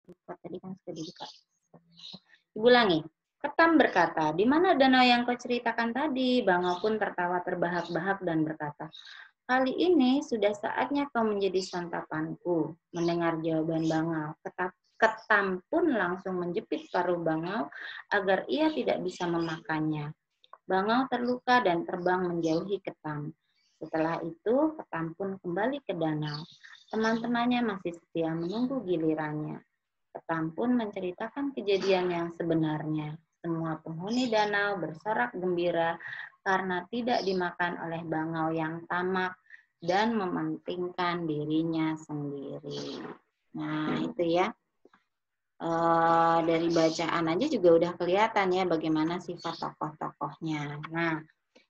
Tadi kan sudah dibuka. Diulangi. Ketam berkata, di mana danau yang kau ceritakan tadi? Bangau pun tertawa terbahak-bahak dan berkata, kali ini sudah saatnya kau menjadi santapanku. Mendengar jawaban Bangau, Ketam pun langsung menjepit paruh Bangau agar ia tidak bisa memakannya. Bangau terluka dan terbang menjauhi Ketam. Setelah itu, Ketam pun kembali ke danau. Teman-temannya masih setia menunggu gilirannya. Ketam pun menceritakan kejadian yang sebenarnya. Semua penghuni danau bersorak gembira karena tidak dimakan oleh Bangau yang tamak dan mementingkan dirinya sendiri. Nah, itu ya. Dari bacaan aja juga udah kelihatan ya bagaimana sifat tokoh-tokohnya. Nah,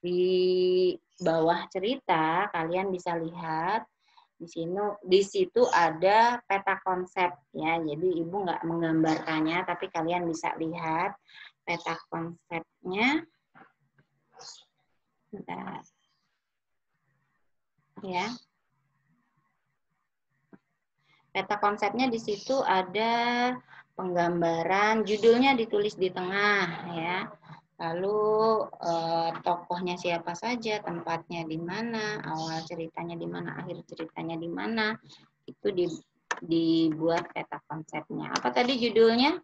di bawah cerita kalian bisa lihat di situ ada peta konsep ya. Jadi ibu nggak menggambarkannya, tapi kalian bisa lihat peta konsepnya. Bentar. Ya. Peta konsepnya di situ ada penggambaran, judulnya ditulis di tengah ya. Lalu tokohnya siapa saja, tempatnya di mana, awal ceritanya di mana, akhir ceritanya di mana, itu dibuat peta konsepnya. Apa tadi judulnya?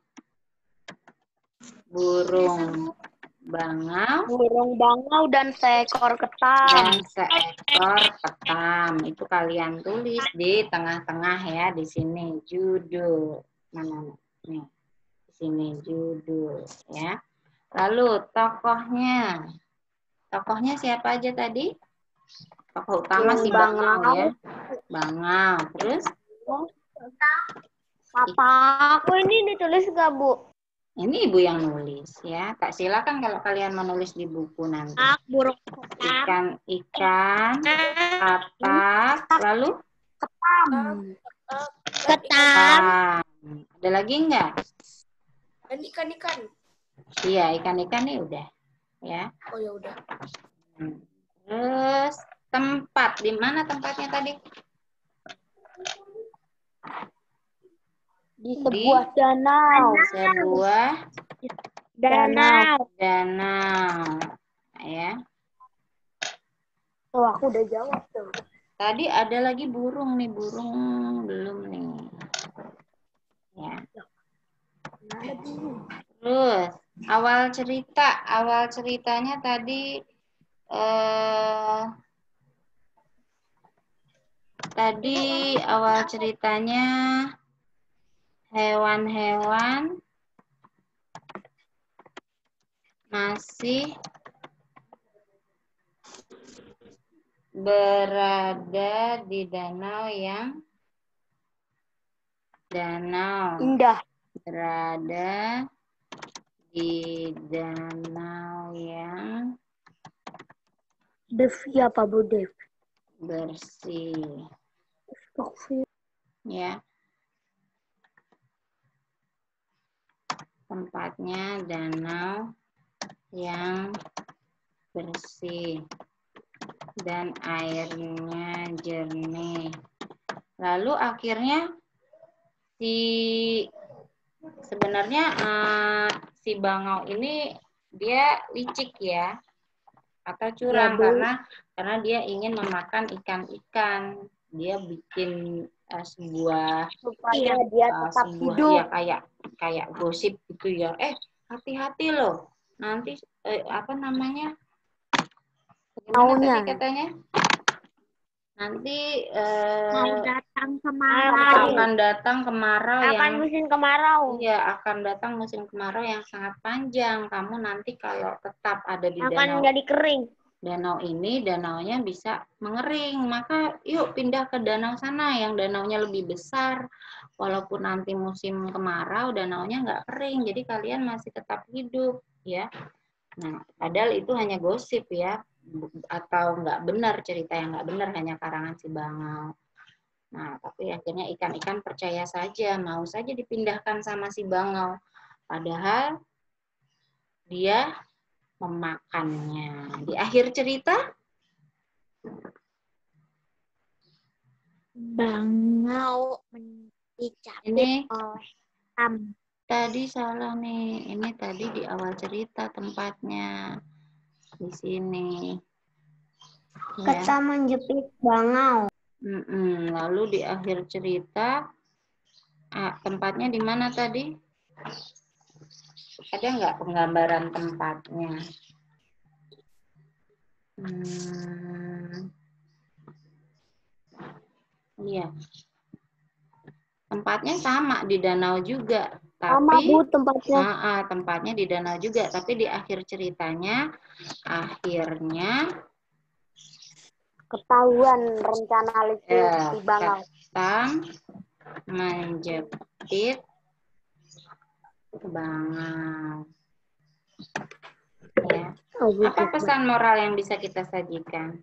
Burung Bangau. Burung Bangau dan seekor ketam. Dan seekor ketam. Itu kalian tulis di tengah-tengah ya, di sini judul. Mana nih? Di sini judul ya. Lalu tokohnya. Tokohnya siapa aja tadi? Tokoh utama si Bangau ya. Bangau. Terus? Apa? Aku ini ditulis gak, Bu? Ini ibu yang nulis ya. Tak silakan kalau kalian menulis di buku nanti. Burung Ikan, katak, lalu? Ketam. Ada lagi enggak? Dan ikan-ikan. Iya, ikan-ikan nih udah. Ya. Oh ya udah. Terus tempat, di mana tempatnya tadi? Di sebuah danau. Sebuah Danau. Ya. Oh, aku udah jawab tuh. Tadi ada lagi burung nih, burung belum nih. Ya. Terus awal ceritanya tadi awal ceritanya hewan-hewan masih berada di danau indah. Berada di danau yang Devi apa Bu Dev? bersih. Ya. Tempatnya danau yang bersih dan airnya jernih. Lalu akhirnya sebenarnya si Bangau ini dia licik ya atau curang karena dia ingin memakan ikan-ikan. Dia bikin sebuah Supaya dia tetap hidup. Ya kayak gosip gitu ya. Hati-hati loh. Nanti apa namanya? Gimana tadi katanya? Nanti akan datang kemarau musim kemarau. Iya, akan datang musim kemarau yang sangat panjang. Kamu nanti kalau tetap ada di akan jadi kering. Danau ini, danaunya bisa mengering. Maka yuk pindah ke danau sana yang danaunya lebih besar. Walaupun nanti musim kemarau, danaunya nggak kering. Jadi kalian masih tetap hidup, ya. Nah, padahal itu hanya gosip ya, atau nggak benar, cerita yang nggak benar, hanya karangan si Bangau. Nah, tapi akhirnya ikan-ikan percaya saja, mau saja dipindahkan sama si Bangau. Padahal dia memakannya. Di akhir cerita, Bangau dicapit oleh Tadi salah nih. Ini tadi di awal cerita tempatnya. Di sini. Ya. Kata menjepit bangau. Lalu di akhir cerita, tempatnya di mana tadi? Ada nggak penggambaran tempatnya? Iya. Tempatnya sama di danau juga, Sama, tapi Bu, tempatnya. tempatnya di danau juga, tapi di akhir ceritanya akhirnya Ketahuan rencana listrik di bangau. Ketang menjepit bangau. Ya. Apa pesan moral yang bisa kita sajikan?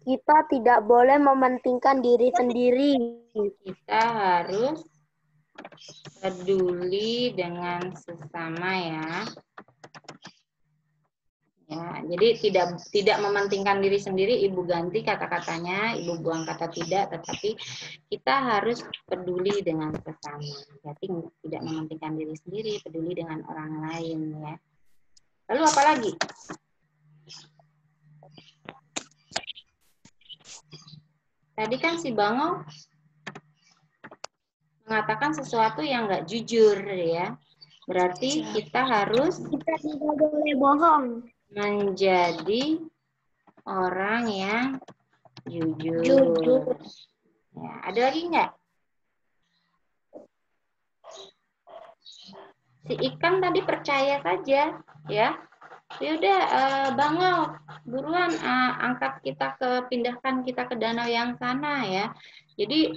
Kita tidak boleh mementingkan diri sendiri. Kita harus peduli dengan sesama ya. Ya, jadi tidak mementingkan diri sendiri, Ibu ganti kata-katanya, Ibu buang kata tidak, tetapi kita harus peduli dengan sesama. Jadi tidak mementingkan diri sendiri, peduli dengan orang lain ya. Lalu apa lagi? Tadi kan si Bangau mengatakan sesuatu yang nggak jujur ya. Berarti kita harus tidak boleh bohong. Menjadi orang yang jujur. Ya, ada lagi nggak? Si ikan tadi percaya saja, ya. Ya udah, Bangau, buruan pindahkan kita ke danau yang sana ya. Jadi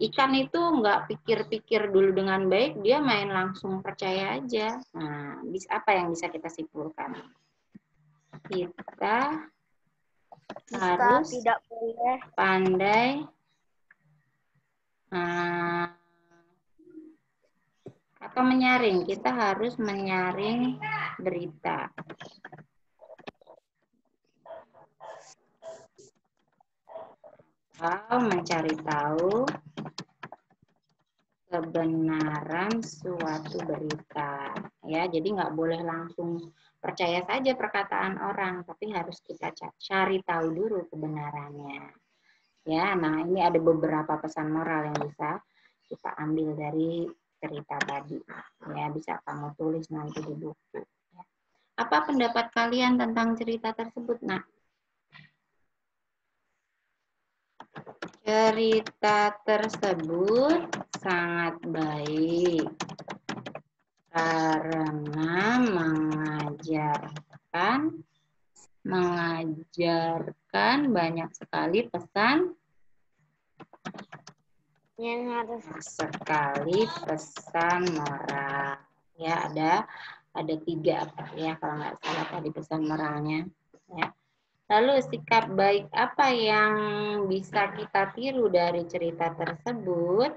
ikan itu nggak pikir-pikir dulu dengan baik, dia main langsung percaya aja. Nah, apa yang bisa kita simpulkan? Kita harus tidak boleh pandai atau menyaring. Kita harus menyaring berita. Atau mencari tahu kebenaran suatu berita. Ya, jadi nggak boleh langsung percaya saja perkataan orang, tapi harus kita cari tahu dulu kebenarannya. Ya, nah ini ada beberapa pesan moral yang bisa kita ambil dari cerita tadi. Ya, bisa kamu tulis nanti di buku. Ya. Apa pendapat kalian tentang cerita tersebut, Nak? Cerita tersebut sangat baik karena mengajarkan banyak sekali pesan yang harus pesan moral. Ya, ada 3 ya kalau nggak salah tadi pesan moralnya. Ya. Lalu sikap baik apa yang bisa kita tiru dari cerita tersebut?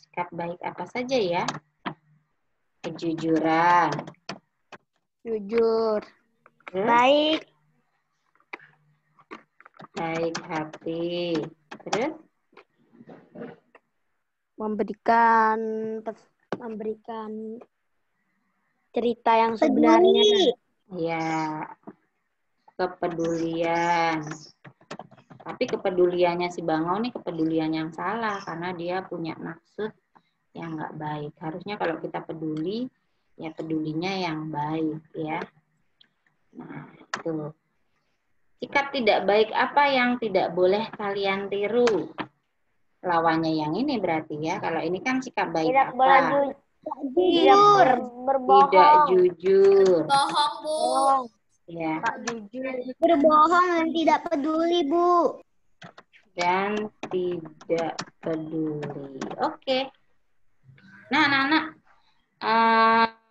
Sikap baik apa saja ya? Kejujuran. jujur. Terus? Baik hati. Terus? Memberikan cerita yang sebenarnya. Ya, kepedulian. Tapi kepeduliannya si Bangau nih kepedulian yang salah karena dia punya maksud yang nggak baik. Harusnya kalau kita peduli, ya pedulinya yang baik ya. Nah, itu. Sikap tidak baik apa yang tidak boleh kalian tiru? Lawannya yang ini berarti ya. Kalau ini kan sikap baik Tidak apa? boleh jujur. Berbohong. Tidak jujur. Bohong, Bu. Ya. Tak jujur. Berbohong dan tidak peduli, Bu. Dan tidak peduli. Oke. Nah, anak-anak,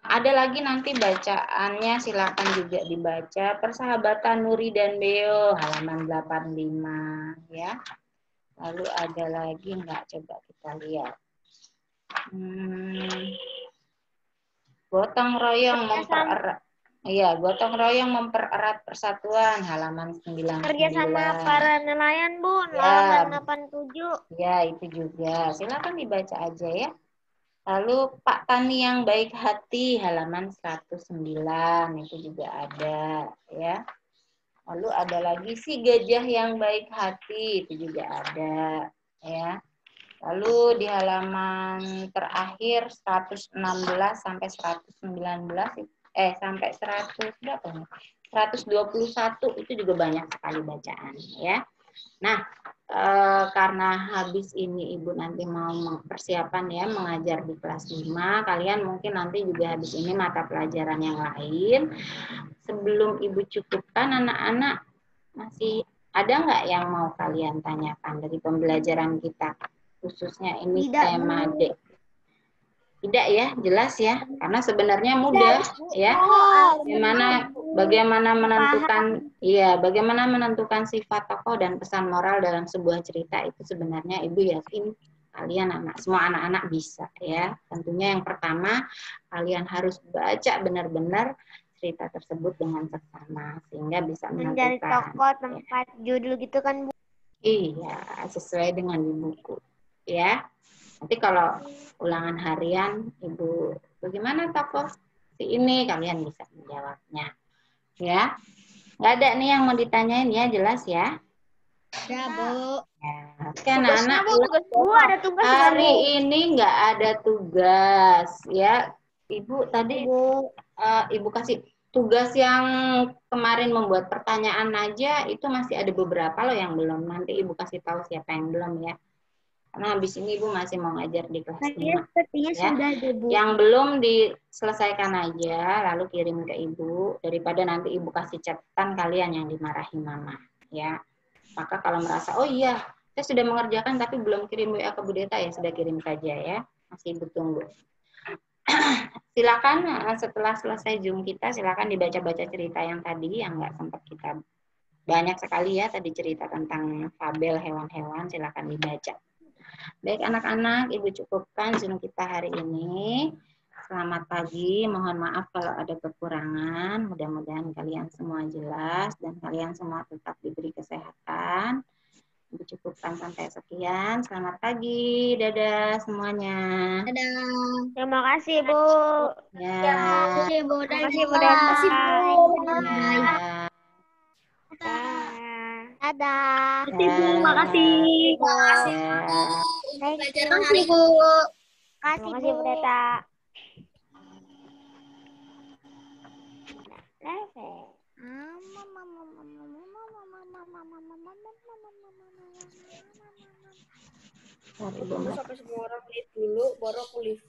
ada lagi nanti bacaannya, silakan juga dibaca. Persahabatan Nuri dan Beo, halaman 85 ya. Lalu ada lagi nggak? Coba kita lihat. Gotong royong mempererat. Iya, gotong royong mempererat persatuan, halaman 99. Kerjasama para nelayan, Bu, Ya, halaman 87. 7. Ya, itu juga. Silakan dibaca aja ya. Lalu Pak Tani yang baik hati halaman 109 itu juga ada ya. Lalu ada lagi si gajah yang baik hati itu juga ada ya. Lalu di halaman terakhir 116 sampai 119 sampai 100 berapa nih? 121 itu juga banyak sekali bacaan ya. Nah, karena habis ini Ibu nanti mau persiapan ya mengajar di kelas 5, kalian mungkin nanti juga habis ini mata pelajaran yang lain. Sebelum Ibu cukupkan, anak-anak masih ada nggak yang mau kalian tanyakan dari pembelajaran kita? Khususnya ini Tidak, tema Bu. D. Tidak ya, jelas ya. Karena sebenarnya mudah ya. Bagaimana menentukan sifat tokoh dan pesan moral dalam sebuah cerita itu sebenarnya Ibu yakin kalian semua anak-anak bisa ya. Tentunya yang pertama kalian harus baca benar-benar cerita tersebut dengan seksama sehingga bisa Mencari menentukan. tokoh, tempat, judul gitu kan, Bu. Iya, sesuai dengan di buku ya. Nanti kalau ulangan harian, Ibu, bagaimana tokoh si ini? Kalian bisa menjawabnya. Ya, nggak ada nih yang mau ditanyain ya, jelas ya? Ya, Bu. Ya, oke anak-anak. Bu, ada tugas nggak, Bu? Hari ini nggak ada tugas ya. Ibu tadi Bu. Ibu kasih tugas yang kemarin membuat pertanyaan aja, itu masih ada beberapa loh yang belum. Nanti Ibu kasih tahu siapa yang belum ya. Karena habis ini Ibu masih mau ngajar di kelas 5. Sepertinya Ya. sudah ada, Bu. Yang belum diselesaikan aja, lalu kirim ke Ibu, daripada nanti Ibu kasih catatan kalian yang dimarahi Mama. Ya. Maka kalau merasa, oh iya, saya sudah mengerjakan tapi belum kirim WA ke Bu Deta, ya sudah kirim saja ya. Masih Ibu tunggu. Silakan setelah selesai Zoom kita, silakan dibaca-baca cerita yang tadi, yang nggak sempat kita banyak sekali ya tadi cerita tentang fabel hewan-hewan, silakan dibaca. Baik anak-anak, Ibu cukupkan Zoom kita hari ini. Selamat pagi, mohon maaf kalau ada kekurangan. Mudah-mudahan kalian semua jelas dan kalian semua tetap diberi kesehatan. Ibu cukupkan sampai sekian. Selamat pagi, dadah semuanya. Dadah. Terima kasih, Bu. Ya. Terima kasih, Bu. Terima kasih, Bu. Ya. Dadah. Terima kasih. Pelajaran hari Bu. Kasih, Terima kasih, Bu Deta. aku tunggu sampai semua orang live dulu, baru aku live.